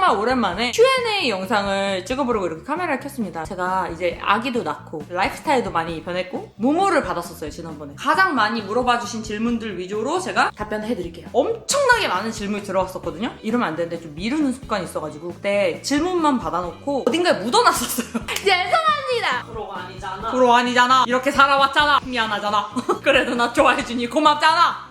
정말 오랜만에 Q&A 영상을 찍어보려고 이렇게 카메라를 켰습니다. 제가 이제 아기도 낳고 라이프스타일도 많이 변했고 모모를 받았었어요, 지난번에. 가장 많이 물어봐주신 질문들 위주로 제가 답변을 해드릴게요. 엄청나게 많은 질문이 들어왔었거든요. 이러면 안 되는데 좀 미루는 습관이 있어가지고 그때 질문만 받아놓고 어딘가에 묻어놨었어요. 죄송합니다. 프로 아니잖아. 이렇게 살아왔잖아. 미안하잖아. 그래도 나 좋아해주니 고맙잖아.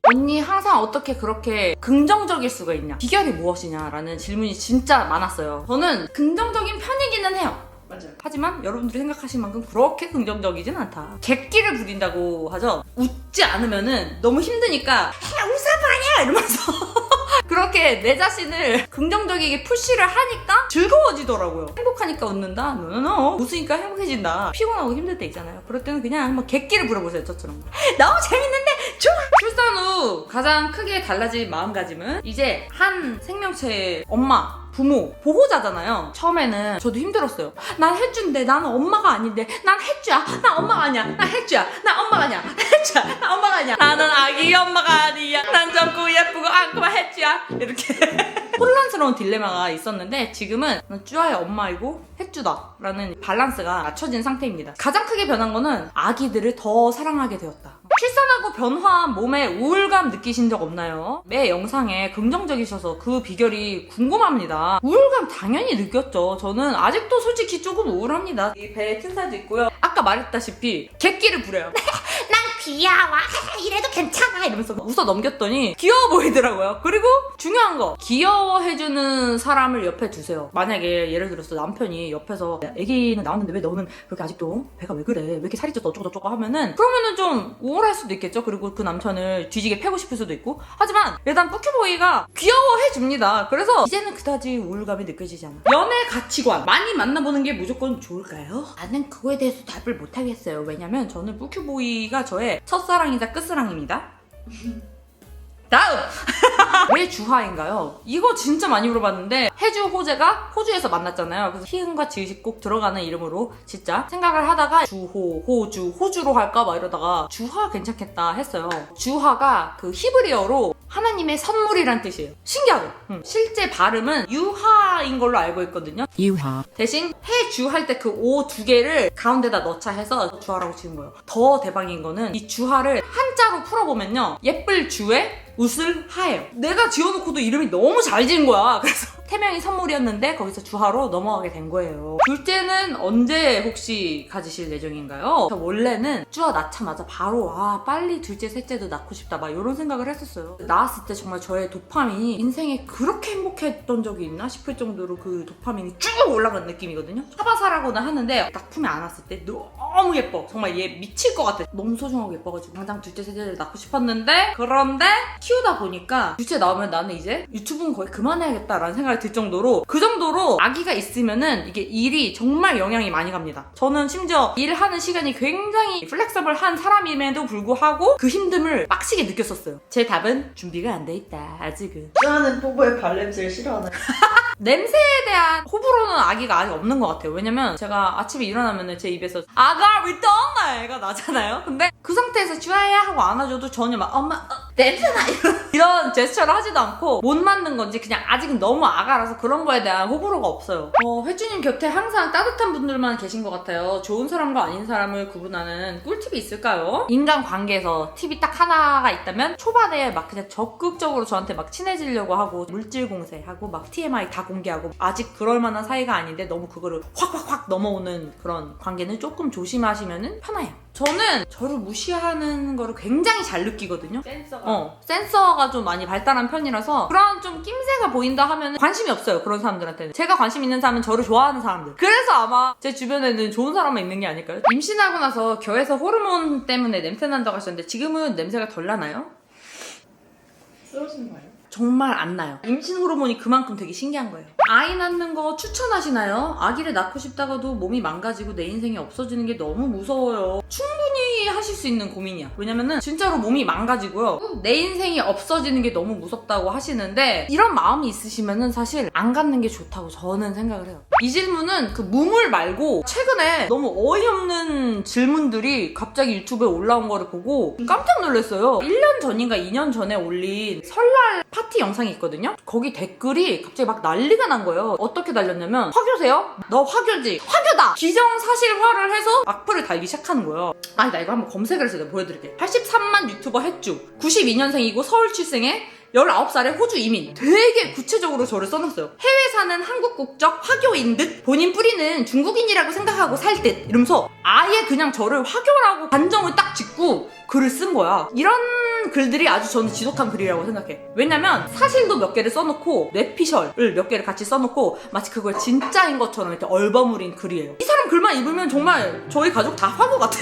언니 항상 어떻게 그렇게 긍정적일 수가 있냐, 비결이 무엇이냐라는 질문이 진짜 많았어요. 저는 긍정적인 편이기는 해요. 맞아요. 하지만 여러분들이 생각하신 만큼 그렇게 긍정적이진 않다. 객기를 부린다고 하죠. 웃지 않으면은 너무 힘드니까 웃어봐요 이러면서 그렇게 내 자신을 긍정적이게 푸시를 하니까 즐거워지더라고요. 행복하니까 웃는다? 노노노. 웃으니까 행복해진다. 피곤하고 힘들 때 있잖아요. 그럴 때는 그냥 한번 객기를 부려보세요, 저처럼. 너무 재밌는데 좋아! 출산 후 가장 크게 달라진 마음가짐은 이제 한 생명체의 엄마, 부모, 보호자잖아요. 처음에는 저도 힘들었어요. 난 혜주인데 나는 엄마가 아닌데 난 혜주야. 난 엄마가 아니야. 난 혜주야. 난 엄마가 아니야. 혜주야. 난 엄마가 아니야. 나는 아기 엄마가 아니야. 난 젊고 예쁘고 앙큼한 혜주야. 이렇게 혼란스러운 딜레마가 있었는데 지금은 난 쭈아의 엄마이고 혜주다 라는 밸런스가 맞춰진 상태입니다. 가장 크게 변한 거는 아기들을 더 사랑하게 되었다. 출산하고 변화한 몸에 우울감 느끼신 적 없나요? 매 영상에 긍정적이셔서 그 비결이 궁금합니다. 우울감 당연히 느꼈죠. 저는 아직도 솔직히 조금 우울합니다. 이 배에 튼살도 있고요. 아까 말했다시피 객기를 부려요. 난 귀여워. 이래도 괜찮아. 이러면서 웃어 넘겼더니 귀여워 보이더라고요. 그리고 중요한 거, 귀여워해주는 사람을 옆에 두세요. 만약에 예를 들어서 남편이 옆에서 애기는 나왔는데 왜 너는 그렇게 아직도 배가 왜 그래? 왜 이렇게 살이 쪄? 어쩌고저쩌고 하면은 그러면은 좀 우울할 수도 있겠죠. 그리고 그 남편을 뒤지게 패고 싶을 수도 있고. 하지만 일단 뿌큐보이가 귀여워해줍니다. 그래서 이제는 그다지 우울감이 느껴지지 않아. 연애 가치관 많이 만나보는 게 무조건 좋을까요? 나는 그거에 대해서 답을 못하겠어요. 왜냐면 저는 뿌큐보이가 저의 첫사랑이자 끝사랑입니다. 다음! 왜 주하인가요? 이거 진짜 많이 물어봤는데 혜주, 호재가 호주에서 만났잖아요. 그래서 희은과 지읒이 꼭 들어가는 이름으로 진짜 생각을 하다가 주호, 호주, 호주로 할까 막 이러다가 주하 괜찮겠다 했어요. 주하가 그 히브리어로 하나님의 선물이란 뜻이에요. 신기하죠? 실제 발음은 유하인 걸로 알고 있거든요. 유하. 대신 해주 할 때 그 오 두 개를 가운데다 넣자 해서 주하라고 지은 거예요. 더 대박인 거는 이 주하를 한자로 풀어보면요, 예쁠 주에 웃을 하예요. 내가 지어놓고도 이름이 너무 잘 지은 거야. 그래서 태명이 선물이었는데 거기서 주하로 넘어가게 된 거예요. 둘째는 언제 혹시 가지실 예정인가요? 저 원래는 쭈아 낳자마자 바로 빨리 둘째 셋째도 낳고 싶다 막 이런 생각을 했었어요. 낳았을 때 정말 저의 도파민이 인생에 그렇게 행복했던 적이 있나 싶을 정도로 그 도파민이 쭉 올라간 느낌이거든요. 사바사라고는 하는데 딱 품에 안았을 때 너무 예뻐. 정말 얘 미칠 것 같아. 너무 소중하고 예뻐가지고 당장 둘째 셋째를 낳고 싶었는데, 그런데 키우다 보니까 둘째 나오면 나는 이제 유튜브는 거의 그만해야겠다라는 생각이 들 정도로, 그 정도로 아기가 있으면은 이게 일이 정말 영향이 많이 갑니다. 저는 심지어 일하는 시간이 굉장히 플렉서블한 사람임에도 불구하고 그 힘듦을 빡시게 느꼈었어요. 제 답은 준비가 안 돼 있다, 아직은. 쭈아는 뽀뽀의 발냄새를 싫어하나요? 냄새에 대한 호불호는 아기가 아직 없는 것 같아요. 왜냐면 제가 아침에 일어나면 제 입에서 아가 위떠나가 나잖아요. 근데 그 상태에서 쭈아야 하고 안아줘도 전혀 막 엄마 냄새나 이런 제스처를 하지도 않고, 못 맞는 건지 그냥 아직은 너무 아가라서 그런 거에 대한 호불호가 없어요. 혜주님 곁에 항상 따뜻한 분들만 계신 것 같아요. 좋은 사람과 아닌 사람을 구분하는 꿀팁이 있을까요? 인간관계에서 팁이 딱 하나가 있다면, 초반에 막 그냥 적극적으로 저한테 막 친해지려고 하고 물질 공세하고 막 TMI 다 공개하고 아직 그럴 만한 사이가 아닌데 너무 그거를 확 넘어오는 그런 관계는 조금 조심하시면 편해요. 저는 저를 무시하는 거를 굉장히 잘 느끼거든요. 센서가 좀 많이 발달한 편이라서 그런 좀 낌새가 보인다 하면 관심이 없어요. 그런 사람들한테는. 제가 관심 있는 사람은 저를 좋아하는 사람들. 그래서 아마 제 주변에는 좋은 사람만 있는 게 아닐까요? 임신하고 나서 겨에서 호르몬 때문에 냄새 난다고 하셨는데 지금은 냄새가 덜 나나요? 쓰러지는 거 아니에요? 정말 안 나요. 임신 호르몬이 그만큼 되게 신기한 거예요. 아이 낳는 거 추천하시나요? 아기를 낳고 싶다가도 몸이 망가지고 내 인생이 없어지는 게 너무 무서워요. 충분히 하실 수 있는 고민이야. 왜냐면은 진짜로 몸이 망가지고요, 내 인생이 없어지는 게 너무 무섭다고 하시는데, 이런 마음이 있으시면은 사실 안 갖는 게 좋다고 저는 생각을 해요. 이 질문은 그 무물 말고 최근에 너무 어이없는 질문들이 갑자기 유튜브에 올라온 거를 보고 깜짝 놀랐어요. 1년 전인가 2년 전에 올린 설날 파티 영상이 있거든요. 거기 댓글이 갑자기 막 난리가 난 거예요. 어떻게 달렸냐면 화교세요? 너 화교지? 화교다! 기정사실화를 해서 악플을 달기 시작하는 거예요. 아, 나 이거 한번 검색을 해서 내가 보여드릴게. 83만 유튜버 햇주 92년생이고 서울 출생에 19살에 호주 이민. 되게 구체적으로 저를 써놨어요. 해외 사는 한국 국적 화교인 듯 본인 뿌리는 중국인이라고 생각하고 살 듯 이러면서 아예 그냥 저를 화교라고 단정을 딱 짓고 글을 쓴 거야. 이런 글들이 아주 저는 지독한 글이라고 생각해. 왜냐면 사실도 몇 개를 써놓고 뇌피셜을 몇 개를 같이 써놓고 마치 그걸 진짜인 것처럼 이렇게 얼버무린 글이에요. 이 사람 글만 읽으면 정말 저희 가족 다 화교 같아.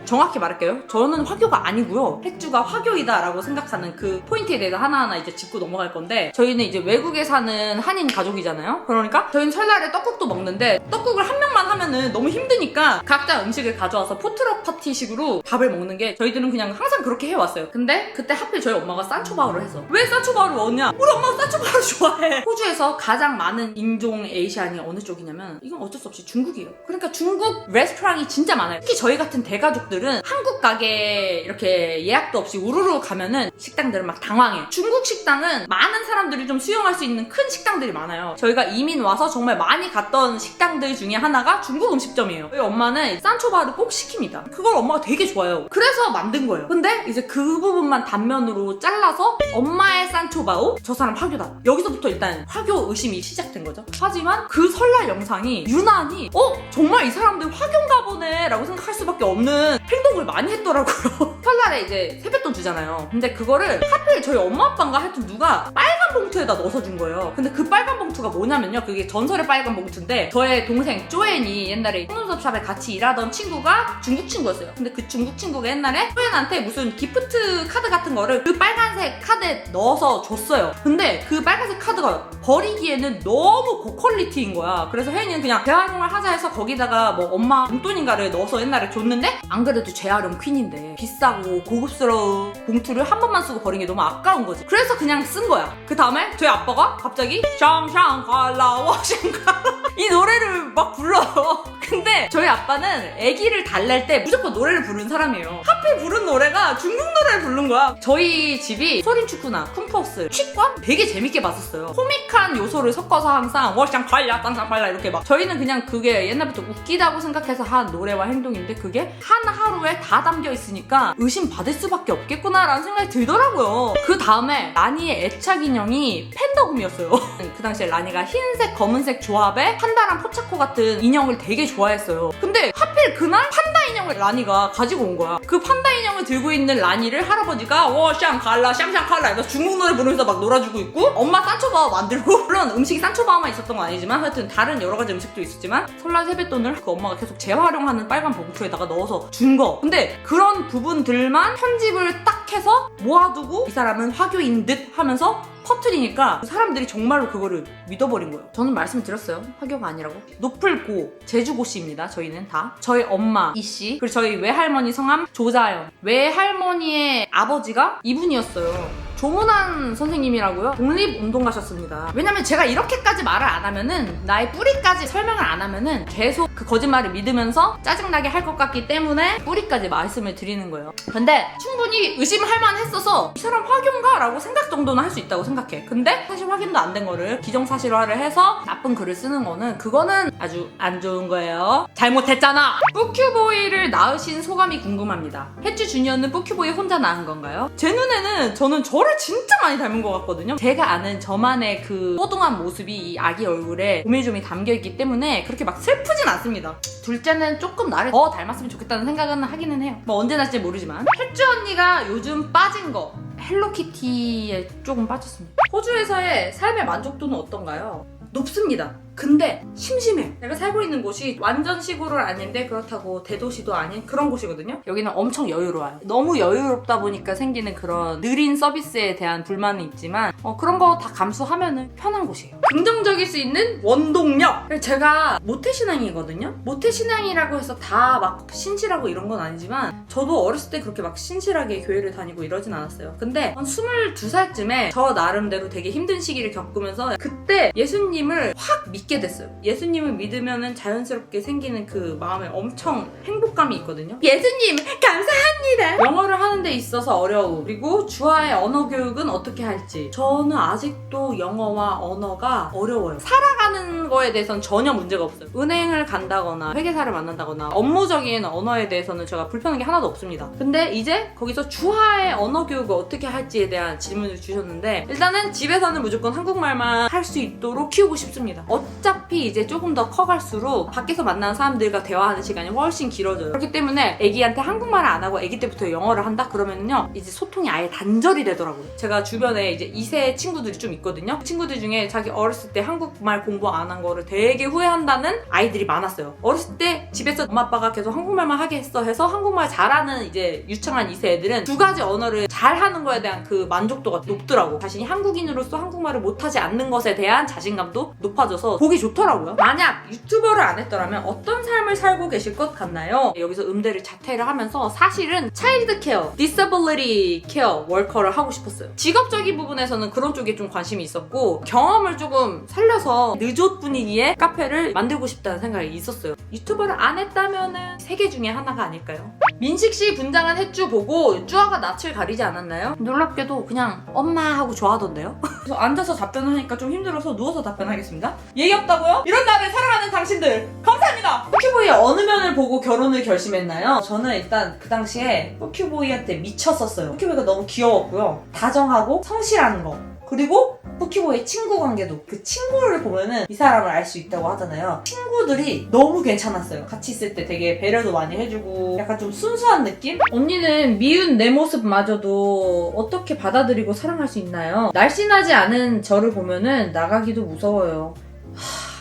정확히 말할게요. 저는 화교가 아니고요. 햇주가 화교이다라고 생각하는 그 포인트에 대해서 하나하나 이제 짚고 넘어갈 건데, 저희는 이제 외국에 사는 한인 가족이잖아요. 그러니까 저희는 설날에 떡국도 먹는데 떡국을 한 명만 하면은 너무 힘드니까 각자 음식을 가져와서 포트럭 파티식으로 밥을 먹는 게 저희들은 그냥 항상 그렇게 해왔어요. 근데 그때 하필 저희 엄마가 산초바오를 해서 왜 산초바오를 먹었냐? 우리 엄마가 산초바오를 좋아해. 호주에서 가장 많은 인종 에이시안이 어느 쪽이냐면 이건 어쩔 수 없이 중국이에요. 그러니까 중국 레스토랑이 진짜 많아요. 특히 저희 같은 대가족들 한국 가게 이렇게 예약도 없이 우르르 가면은 식당들은 막 당황해. 중국 식당은 많은 사람들이 좀 수용할 수 있는 큰 식당들이 많아요. 저희가 이민 와서 정말 많이 갔던 식당들 중에 하나가 중국 음식점이에요. 저희 엄마는 산초바를 꼭 시킵니다. 그걸 엄마가 되게 좋아해요. 그래서 만든 거예요. 근데 이제 그 부분만 단면으로 잘라서 엄마의 산초바오, 저 사람 화교다. 여기서부터 일단 화교 의심이 시작된 거죠. 하지만 그 설날 영상이 유난히 정말 이 사람들 화교인가 보네 라고 생각할 수밖에 없는 행동을 많이 했더라고요. 설날에 이제 세뱃돈 주잖아요. 근데 그거를 하필 저희 엄마 아빠인가 하여튼 누가 빨간 봉투에다 넣어서 준 거예요. 근데 그 빨간 봉투가 뭐냐면요. 그게 전설의 빨간 봉투인데 저의 동생 쪼엔이 옛날에 속눈썹 샵에 같이 일하던 친구가 중국 친구였어요. 근데 그 중국 친구가 옛날에 쪼엔한테 무슨 기프트 카드 같은 거를 그 빨간색 카드에 넣어서 줬어요. 근데 그 빨간색 카드가 버리기에는 너무 고퀄리티인 거야. 그래서 혜인이는 그냥 재활용을 하자 해서 거기다가 뭐 엄마 용돈인가를 넣어서 옛날에 줬는데 안 그래도 재활용 퀸인데 비싸고 고급스러운 봉투를 한 번만 쓰고 버린 게 너무 아까운 거지. 그래서 그냥 쓴 거야. 그 다음에 저희 아빠가 갑자기 샹샹갈라 와샹갈라 이 노래를 막 불러요. 근데 저희 아빠는 아기를 달랠 때 무조건 노래를 부르는 사람이에요. 하필 부른 노래가 중국 노래를 부른 거야. 저희 집이 소린축구나 쿵푸스, 취권 되게 재밌게 봤었어요. 코믹한 요소를 섞어서 항상 워샹갈라 땅땅갈라 이렇게 막 저희는 그냥 그게 옛날부터 웃기다고 생각해서 한 노래와 행동인데 그게 한 하루에 다 담겨 있으니까 의심받을 수밖에 없겠구나라는 생각이 들더라고요. 그 다음에 라니의 애착 인형이 팬더금이었어요. 그 당시에 라니가 흰색 검은색 조합에 판다랑 포차코 같은 인형을 되게 좋아했어요. 근데 하필 그날 판다 인형을 라니가 가지고 온 거야. 그 판다 인형을 들고 있는 라니를 할아버지가 워샹갈라 샹샹갈라 이거 중국 노래 부르면서 막 놀아주고 있고 엄마 산초바오 만들고 물론 음식이 산초바오만 있었던 건 아니지만 하여튼 다른 여러 가지 음식도 있었지만 설날 세뱃돈을 그 엄마가 계속 재활용하는 빨간 봉투에다가 넣어서 준 거. 근데 그런 부분들만 편집을 딱 해서 모아두고 이 사람은 화교인 듯 하면서 퍼뜨리니까 사람들이 정말로 그거를 믿어버린 거예요. 저는 말씀드렸어요. 화교가 아니라고. 노플고 제주고씨입니다. 저희는 다. 저희 엄마 이씨 그리고 저희 외할머니 성함 조자연. 외할머니의 아버지가 이분이었어요. 조문환 선생님이라고요. 독립운동 가셨습니다. 왜냐면 제가 이렇게까지 말을 안 하면은 나의 뿌리까지 설명을 안 하면은 계속 그 거짓말을 믿으면서 짜증나게 할 것 같기 때문에 뿌리까지 말씀을 드리는 거예요. 근데 충분히 의심할 만했어서 이 사람 화교인가? 라고 생각 정도는 할 수 있다고 생각해. 근데 사실 확인도 안 된 거를 기정사실화를 해서 나쁜 글을 쓰는 거는 그거는 아주 안 좋은 거예요. 잘못했잖아! 뿌큐보이를 낳으신 소감이 궁금합니다. 햇주 주니어는 뿌큐보이 혼자 낳은 건가요? 제 눈에는 저는 저를 진짜 많이 닮은 것 같거든요. 제가 아는 저만의 그 뽀동한 모습이 이 아기 얼굴에 오밀조밀 담겨있기 때문에 그렇게 막 슬프진 않습니다. 둘째는 조금 나를 더 닮았으면 좋겠다는 생각은 하기는 해요. 뭐 언제 날지 모르지만 햇주 언니가 요즘 빠진 거 헬로키티에 조금 빠졌습니다. 호주에서의 삶의 만족도는 어떤가요? 높습니다. 근데 심심해. 내가 살고 있는 곳이 완전 시골은 아닌데 그렇다고 대도시도 아닌 그런 곳이거든요. 여기는 엄청 여유로워요. 너무 여유롭다 보니까 생기는 그런 느린 서비스에 대한 불만은 있지만 그런 거 다 감수하면은 편한 곳이에요. 긍정적일 수 있는 원동력! 제가 모태신앙이거든요. 모태신앙이라고 해서 다 막 신실하고 이런 건 아니지만 저도 어렸을 때 그렇게 막 신실하게 교회를 다니고 이러진 않았어요. 근데 한 22살쯤에 저 나름대로 되게 힘든 시기를 겪으면서 그때 예수님을 확 믿기 믿게 됐어요. 예수님을 믿으면 자연스럽게 생기는 그 마음에 엄청 행복감이 있거든요. 예수님 감사합니다. 영어를 하는 데 있어서 어려움, 그리고 주하의 언어 교육은 어떻게 할지. 저는 아직도 영어와 언어가 어려워요. 살아가는 거에 대해서는 전혀 문제가 없어요. 은행을 간다거나 회계사를 만난다거나 업무적인 언어에 대해서는 제가 불편한 게 하나도 없습니다. 근데 이제 거기서 주하의 언어 교육을 어떻게 할지에 대한 질문을 주셨는데, 일단은 집에서는 무조건 한국말만 할 수 있도록 키우고 싶습니다. 어차피 이제 조금 더 커갈수록 밖에서 만나는 사람들과 대화하는 시간이 훨씬 길어져요. 그렇기 때문에 애기한테 한국말을 안 하고 애기 때부터 영어를 한다? 그러면요 이제 소통이 아예 단절이 되더라고요. 제가 주변에 이제 2세 친구들이 좀 있거든요. 친구들 중에 자기 어렸을 때 한국말 공부 안 한 거를 되게 후회한다는 아이들이 많았어요. 어렸을 때 집에서 엄마 아빠가 계속 한국말만 하게 했어 해서 한국말 잘하는 이제 유창한 2세 애들은 두 가지 언어를 잘하는 거에 대한 그 만족도가 높더라고. 자신이 한국인으로서 한국말을 못하지 않는 것에 대한 자신감도 높아져서 보기 좋더라고요. 만약 유튜버를 안 했더라면 어떤 삶을 살고 계실 것 같나요? 여기서 음대를 자퇴를 하면서 사실은 차일드 케어, 디서빌리티 케어 워커를 하고 싶었어요. 직업적인 부분에서는 그런 쪽에 좀 관심이 있었고, 경험을 조금 살려서 느좋 분위기의 카페를 만들고 싶다는 생각이 있었어요. 유튜버를 안 했다면은 세계 중에 하나가 아닐까요? 민식씨 분장한 햇주 보고 쭈아가 낯을 가리지 않았나요? 놀랍게도 그냥 엄마 하고 좋아하던데요? 그래서 앉아서 답변하니까 좀 힘들어서 누워서 답변하겠습니다. 얘기 없다고요? 이런 나를 사랑하는 당신들 감사합니다! 포큐보이의 어느 면을 보고 결혼을 결심했나요? 저는 일단 그 당시에 포큐보이한테 미쳤었어요. 포큐보이가 너무 귀여웠고요. 다정하고 성실한 거, 그리고 포큐보이의 친구 관계도, 그 친구를 보면은 이 사람을 알 수 있다고 하잖아요. 친구들이 너무 괜찮았어요. 같이 있을 때 되게 배려도 많이 해주고 약간 좀 순수한 느낌? 언니는 미운 내 모습마저도 어떻게 받아들이고 사랑할 수 있나요? 날씬하지 않은 저를 보면은 나가기도 무서워요.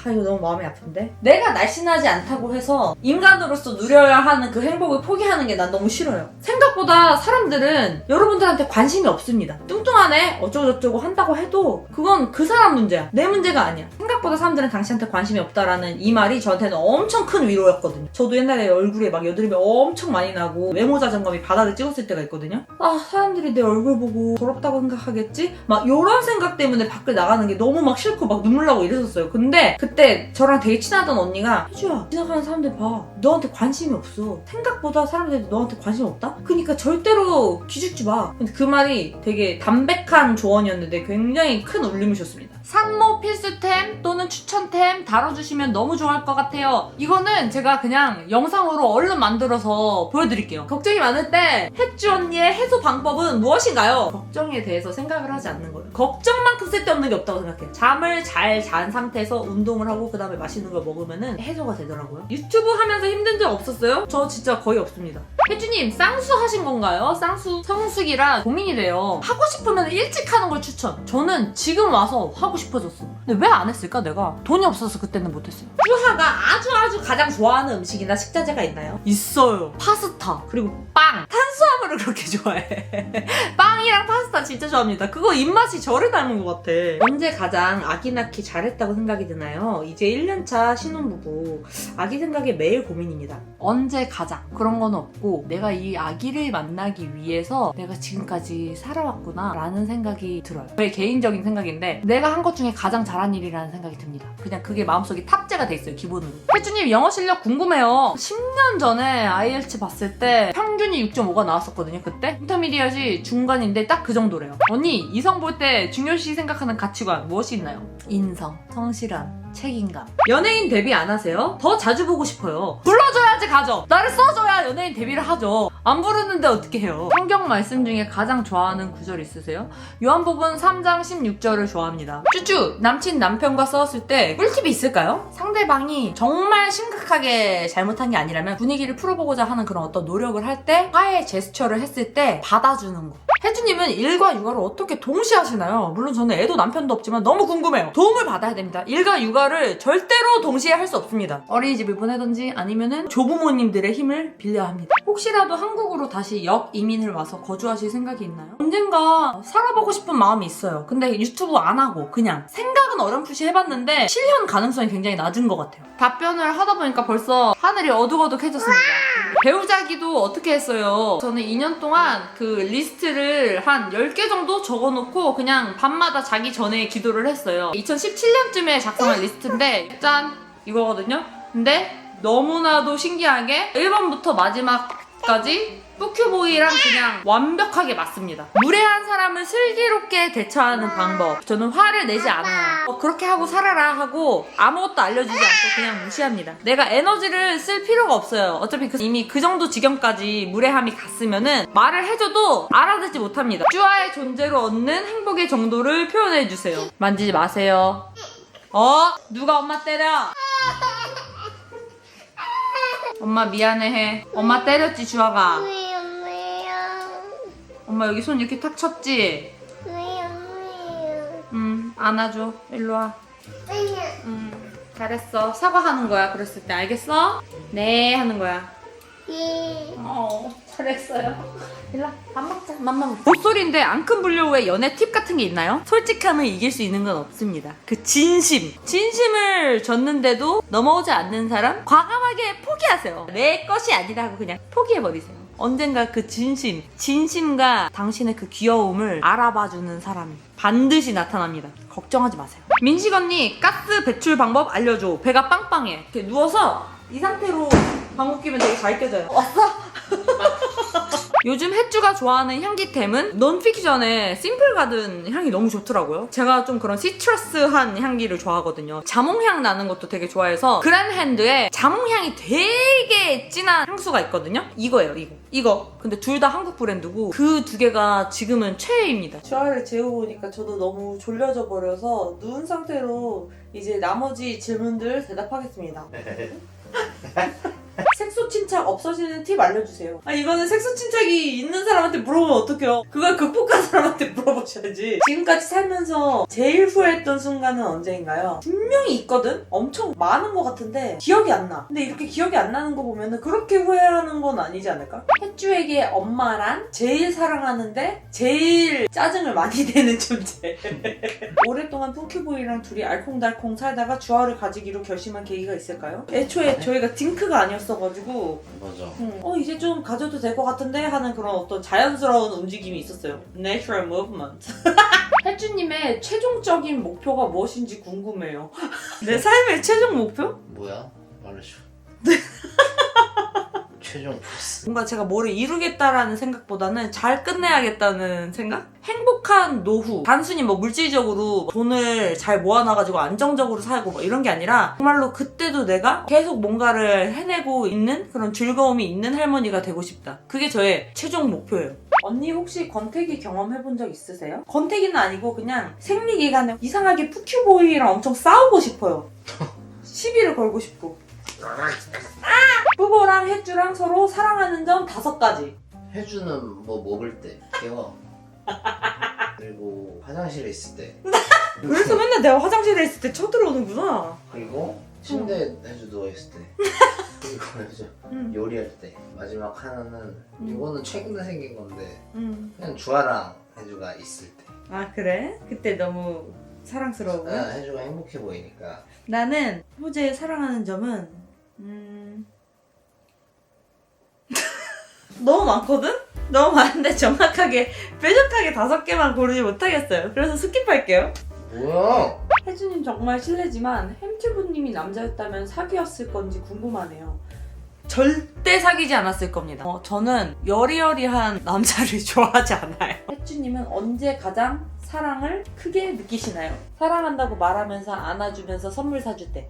이거 너무 마음이 아픈데? 내가 날씬하지 않다고 해서 인간으로서 누려야 하는 그 행복을 포기하는 게 난 너무 싫어요. 생각보다 사람들은 여러분들한테 관심이 없습니다. 뚱뚱하네 어쩌고저쩌고 한다고 해도 그건 그 사람 문제야. 내 문제가 아니야. 생각보다 사람들은 당신한테 관심이 없다라는 이 말이 저한테는 엄청 큰 위로였거든요. 저도 옛날에 얼굴에 막 여드름이 엄청 많이 나고 외모 자존감이 바닥을 찍었을 때가 있거든요. 아, 사람들이 내 얼굴 보고 더럽다고 생각하겠지? 막 이런 생각 때문에 밖을 나가는 게 너무 막 싫고 막 눈물 나고 이랬었어요. 근데 그때 저랑 되게 친하던 언니가 혜주야, 지나가는 사람들 봐. 너한테 관심이 없어. 생각보다 사람들이 너한테 관심이 없다? 그러니까 절대로 기죽지 마. 근데 그 말이 되게 담백한 조언이었는데 굉장히 큰 울림을 줬습니다. 산모 필수템 또는 추천템 다뤄주시면 너무 좋아할 것 같아요. 이거는 제가 그냥 영상으로 얼른 만들어서 보여드릴게요. 걱정이 많을 때 혜주 언니의 해소 방법은 무엇인가요? 걱정에 대해서 생각을 하지 않는 거예요. 걱정만큼 쓸데없는 게 없다고 생각해요. 잠을 잘 잔 상태에서 운동을 하고 그 다음에 맛있는 걸 먹으면 해소가 되더라고요. 유튜브 하면서 힘든 적 없었어요? 저 진짜 거의 없습니다. 혜주님 쌍수 하신 건가요? 쌍수 성수기라 고민이 돼요. 하고 싶으면 일찍 하는 걸 추천. 저는 지금 와서 하고 싶어졌어. 근데 왜 안 했을까 내가? 돈이 없어서 그때는 못했어요. 쭈하가 아주 가장 좋아하는 음식이나 식자재가 있나요? 있어요. 파스타 그리고 빵. 탄수화물을 그렇게 좋아해. 빵이랑 파스타 진짜 좋아합니다. 그거 입맛이 저를 닮은 것 같아. 언제 가장 아기 낳기 잘했다고 생각이 드나요? 이제 1년차 신혼부부. 아기 생각에 매일 고민입니다. 언제 가장 그런 건 없고, 내가 이 아기를 만나기 위해서 내가 지금까지 살아왔구나 라는 생각이 들어요. 저의 개인적인 생각인데 내가 한 것 중에 가장 잘한 일이라는 생각이 듭니다. 그냥 그게 마음속에 탑재가 돼 있어요. 기본으로. 혜주님 영어 실력 궁금해요. 10년 전에 IELTS 봤을 때 평균이 6.5가 나왔었거든요. 그때 인터미디엇이 중간인데 딱 그 정도래요. 언니 이성 볼 때 중요시 생각하는 가치관 무엇이 있나요? 인성, 성실함, 책임감. 연예인 데뷔 안 하세요? 더 자주 보고 싶어요. 불러줘야지 가죠. 나를 써줘야 연예인 데뷔를 하죠. 안 부르는데 어떻게 해요? 성경 말씀 중에 가장 좋아하는 구절 있으세요? 요한복음 3장 16절을 좋아합니다. 쭈쭈, 남친 남편과 싸웠을 때 꿀팁이 있을까요? 상대방이 정말 심각하게 잘못한 게 아니라면 분위기를 풀어보고자 하는 그런 어떤 노력을 할 때 화해의 제스처를 했을 때 받아주는 거. 혜주님은 일과 육아를 어떻게 동시에 하시나요? 물론 저는 애도 남편도 없지만 너무 궁금해요. 도움을 받아야 됩니다. 일과 육아를 절대로 동시에 할 수 없습니다. 어린이집을 보내든지 아니면은 조부모님들의 힘을 빌려야 합니다. 혹시라도 한국으로 다시 역이민을 와서 거주하실 생각이 있나요? 언젠가 살아보고 싶은 마음이 있어요. 근데 유튜브 안 하고 그냥 생각은 어렴풋이 해봤는데 실현 가능성이 굉장히 낮은 것 같아요. 답변을 하다 보니까 벌써 하늘이 어둑어둑해졌습니다. 배우자기도 어떻게 했어요? 저는 2년 동안 그 리스트를 한 10개 정도 적어놓고 그냥 밤마다 자기 전에 기도를 했어요. 2017년쯤에 작성한 리스트인데 짠! 이거거든요? 근데 너무나도 신기하게 1번부터 마지막까지 뿌큐보이랑 그냥 완벽하게 맞습니다. 무례한 사람을 슬기롭게 대처하는 방법. 저는 화를 내지 않아요. 그렇게 하고 살아라 하고 아무것도 알려주지 않고 그냥 무시합니다. 내가 에너지를 쓸 필요가 없어요. 어차피 이미 그 정도 지경까지 무례함이 갔으면은 말을 해줘도 알아듣지 못합니다. 쭈아의 존재로 얻는 행복의 정도를 표현해주세요. 만지지 마세요. 누가 엄마 때려? 엄마 미안해. 엄마 때렸지, 주아가. 엄마 여기 손 이렇게 탁 쳤지? 안아줘. 일로 와. 잘했어. 사과하는 거야, 그랬을 때. 알겠어? 네, 하는 거야. 잘했어요. 일로 와. 밥 먹자. 맘마 먹자. 목소리인데 안 큰 불려우의 연애 팁 같은 게 있나요? 솔직함을 이길 수 있는 건 없습니다. 그 진심을 줬는데도 넘어오지 않는 사람? 과감하게 포기하세요. 내 것이 아니다 하고 그냥 포기해버리세요. 언젠가 그 진심과 당신의 그 귀여움을 알아봐주는 사람이 반드시 나타납니다. 걱정하지 마세요. 민식 언니, 가스 배출 방법 알려줘. 배가 빵빵해. 이렇게 누워서 이 상태로 방귀 끼면 되게 잘 껴져요. 왔어? 요즘 햇주가 좋아하는 향기템은 논픽션의 심플가든 향이 너무 좋더라고요. 제가 좀 그런 시트러스한 향기를 좋아하거든요. 자몽향 나는 것도 되게 좋아해서 그랜핸드에 자몽향이 되게 진한 향수가 있거든요. 이거예요, 이거. 근데 둘 다 한국 브랜드고 그 두 개가 지금은 최애입니다. 주아를 재우보니까 저도 너무 졸려져 버려서 누운 상태로 이제 나머지 질문들 대답하겠습니다. 색소 침착 없어지는 팁 알려주세요. 이거는 색소 침착이 있는 사람한테 물어보면 어떡해요? 그걸 극복한 사람한테 물어보셔야지. 지금까지 살면서 제일 후회했던 순간은 언제인가요? 분명히 있거든? 엄청 많은 것 같은데 기억이 안 나. 근데 이렇게 기억이 안 나는 거 보면은 그렇게 후회하는 건 아니지 않을까? 햇주에게 엄마란 제일 사랑하는데 제일 짜증을 많이 내는 존재. 오랫동안 푸큐보이랑 둘이 알콩달콩 살다가 주아를 가지기로 결심한 계기가 있을까요? 애초에 저희가 딩크가 아니었어가지고 맞아. 이제 좀 가져도 될 것 같은데 하는 그런 어떤 자연스러운 움직임이 있었어요. Natural movement. 혜주님의 최종적인 목표가 무엇인지 궁금해요. 내 삶의 최종 목표? 뭐야? 말해줘. 최종 보스. 뭔가 제가 뭐를 이루겠다라는 생각보다는 잘 끝내야겠다는 생각? 행복한 노후. 단순히 뭐 물질적으로 돈을 잘 모아놔가지고 안정적으로 살고 뭐 이런 게 아니라 정말로 그때도 내가 계속 뭔가를 해내고 있는 그런 즐거움이 있는 할머니가 되고 싶다. 그게 저의 최종 목표예요. 언니 혹시 권태기 경험해본 적 있으세요? 권태기는 아니고 그냥 생리기간에 이상하게 푸큐보이랑 엄청 싸우고 싶어요. 시비를 걸고 싶고. 뿌보랑 햇주랑 서로 사랑하는 점 5가지. 해주는 뭐 먹을 때 깨워. 그리고 화장실에 있을 때. 그래서 맨날 내가 화장실에 있을 때 쳐들어오는구나. 그리고 침대에 해주 누워있을 때. 그리고 해주 요리할 때. 마지막 하나는 이거는 최근에 생긴 건데 그냥 주아랑 해주가 있을 때. 아 그래? 그때 너무 사랑스러워. 해주가 행복해 보이니까. 나는 호재의 사랑하는 점은 너무 많거든? 너무 많은데 정확하게 뾰족하게 5개만 고르지 못하겠어요. 그래서 스킵할게요. 뭐야? 혜주님 정말 실례지만 햄튜브님이 남자였다면 사귀었을 건지 궁금하네요. 절대 사귀지 않았을 겁니다. 저는 여리여리한 남자를 좋아하지 않아요. 혜주님은 언제 가장 사랑을 크게 느끼시나요? 사랑한다고 말하면서 안아주면서 선물 사줄 때.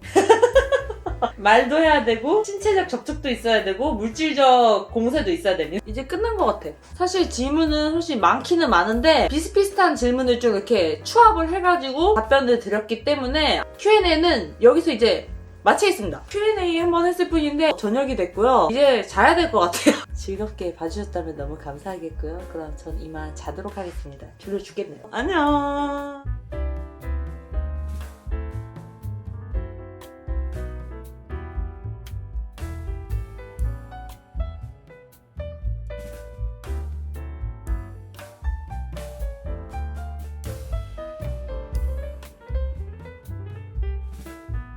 말도 해야 되고 신체적 접촉도 있어야 되고 물질적 공세도 있어야 됩니다. 이제 끝난 것 같아. 사실 질문은 훨씬 많기는 많은데 비슷비슷한 질문을 좀 이렇게 추합을 해가지고 답변을 드렸기 때문에 Q&A는 여기서 이제 마치겠습니다. Q&A 한번 했을 뿐인데 저녁이 됐고요. 이제 자야 될 것 같아요. 즐겁게 봐주셨다면 너무 감사하겠고요. 그럼 전 이만 자도록 하겠습니다. 졸려 죽겠네요. 안녕.